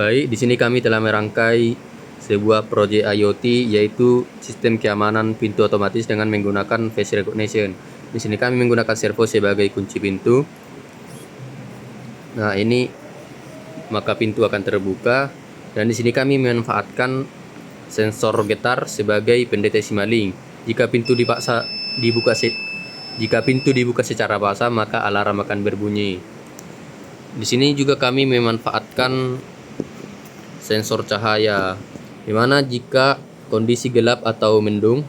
Baik, di sini kami telah merangkai sebuah proyek IoT, yaitu sistem keamanan pintu otomatis dengan menggunakan face recognition. Di sini kami menggunakan servo sebagai kunci pintu. Nah, ini maka pintu akan terbuka, dan di sini kami memanfaatkan sensor getar sebagai pendeteksi maling. Jika pintu dibuka secara paksa, maka alarm akan berbunyi. Di sini juga kami memanfaatkan sensor cahaya, di mana jika kondisi gelap atau mendung,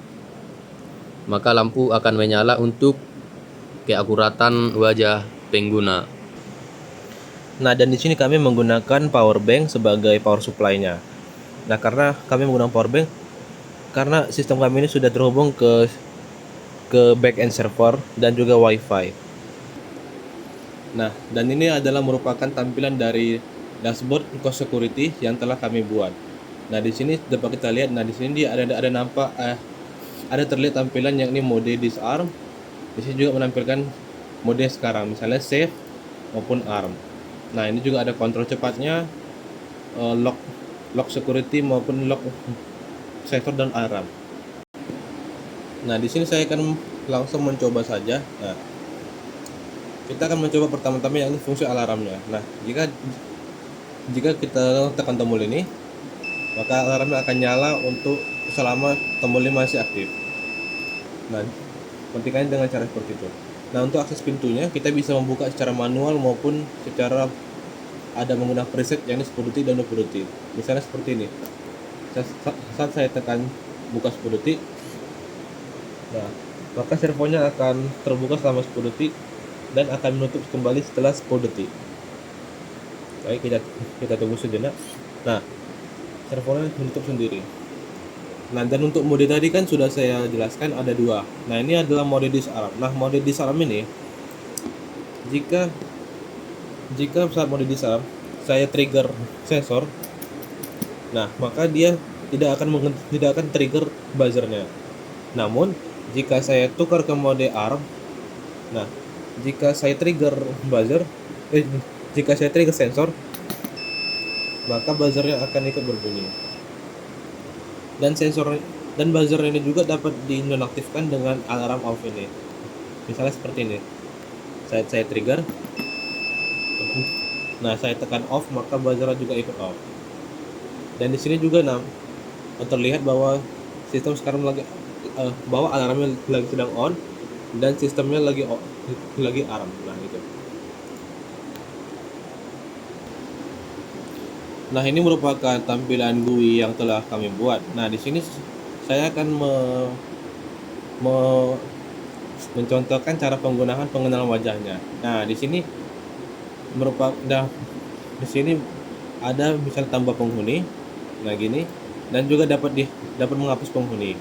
maka lampu akan menyala untuk keakuratan wajah pengguna. Nah, dan di sini kami menggunakan power bank sebagai power supply-nya. Nah, karena kami menggunakan power bank karena sistem kami ini sudah terhubung ke back-end server dan juga WiFi. Nah, dan ini adalah merupakan tampilan dari dashboard cost security yang telah kami buat. Nah, di sini dapat kita lihat. Nah, di sini dia ada nampak ada terlihat tampilan yakni mode disarm. Di sini juga menampilkan mode sekarang, misalnya safe maupun arm. Nah, ini juga ada kontrol cepatnya, lock security maupun lock safer dan alarm. Nah, di sini saya akan langsung mencoba saja. Nah, kita akan mencoba pertama-tama yakni fungsi alarmnya. Nah, jika kita tekan tombol ini, maka alarmnya akan nyala untuk selama tombol ini masih aktif. Nah, pentingnya dengan cara seperti itu. Nah, untuk akses pintunya kita bisa membuka secara manual maupun secara ada menggunakan preset yakni 10 detik dan 20 detik. Misalnya seperti ini. Saat saya tekan buka 10 detik, nah, maka servonya akan terbuka selama 10 detik dan akan menutup kembali setelah 10 detik. Baik, kita tunggu sejenak. Nah, servonya menutup sendiri. Nah, dan untuk mode tadi kan sudah saya jelaskan ada dua. Nah, ini adalah mode disarm. Nah, mode disarm ini jika saat mode disarm saya trigger sensor, nah, maka dia tidak akan trigger buzzernya. Namun jika saya tukar ke mode arm, nah, jika saya trigger sensor, maka buzzernya akan ikut berbunyi. Dan buzzer ini juga dapat dinonaktifkan dengan alarm off ini. Misalnya seperti ini. Saya trigger. Nah, saya tekan off, maka buzzernya juga ikut off. Dan di sini juga terlihat bahwa sistem sekarang bahwa alarmnya lagi sedang on dan sistemnya lagi arm. Nah, itu. Nah, ini merupakan tampilan GUI yang telah kami buat. Nah, di sini saya akan mencontohkan cara penggunaan pengenalan wajahnya. Nah, di sini ada misalnya tambah penghuni. Nah, gini, dan juga dapat menghapus penghuni.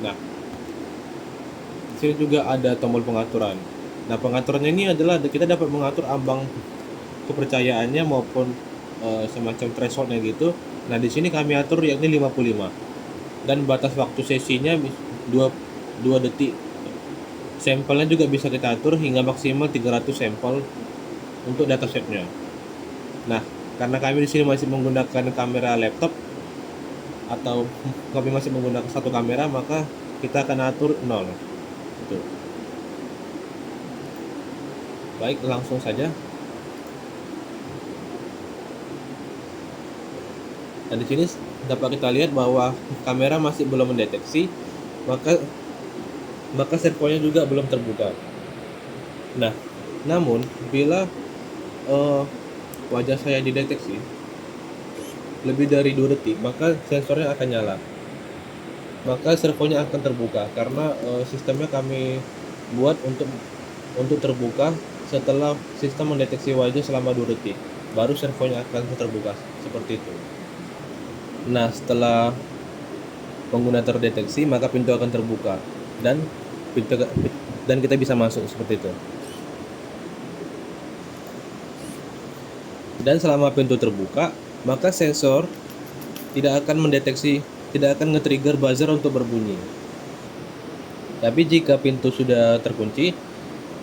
Nah, di sini juga ada tombol pengaturan. Nah, pengaturannya ini adalah kita dapat mengatur ambang kepercayaannya maupun semacam thresholdnya gitu. Nah, di sini kami atur yakni 55 dan batas waktu sesinya 2 detik. Sampelnya juga bisa kita atur hingga maksimal 300 sampel untuk datasetnya. Nah, karena kami di sini masih menggunakan kamera laptop atau kami masih menggunakan satu kamera, maka kita akan atur 0. Itu. Baik, langsung saja. Nah, di sini dapat kita lihat bahwa kamera masih belum mendeteksi, maka servonya juga belum terbuka. Nah, namun bila wajah saya dideteksi lebih dari 2 detik, maka sensornya akan nyala. Maka servonya akan terbuka karena sistemnya kami buat untuk terbuka setelah sistem mendeteksi wajah selama 2 detik. Baru servonya akan terbuka seperti itu. Nah, setelah pengguna terdeteksi, maka pintu akan terbuka dan kita bisa masuk seperti itu. Dan selama pintu terbuka, maka sensor tidak akan nge-trigger buzzer untuk berbunyi. Tapi jika pintu sudah terkunci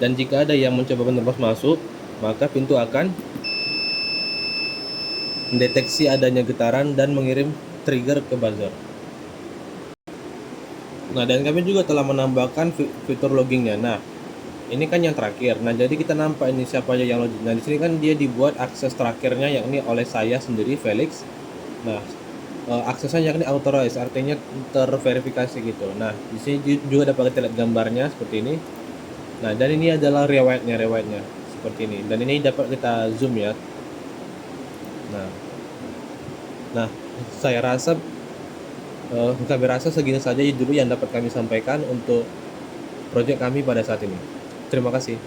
dan jika ada yang mencoba menerobos masuk, maka pintu akan mendeteksi adanya getaran dan mengirim trigger ke buzzer. Nah, dan kami juga telah menambahkan fitur loggingnya. Nah, ini kan yang terakhir. Nah, jadi kita nampak ini siapa aja yang login. Nah, di sini kan dia dibuat akses terakhirnya yakni oleh saya sendiri, Felix. Nah, aksesnya yakni authorized, artinya terverifikasi gitu. Nah, di sini juga dapat kita lihat gambarnya seperti ini. Nah, dan ini adalah riwayatnya seperti ini. Dan ini dapat kita zoom ya. Nah, nah, saya rasa kami rasa segini saja dulu yang dapat kami sampaikan untuk proyek kami pada saat ini. Terima kasih.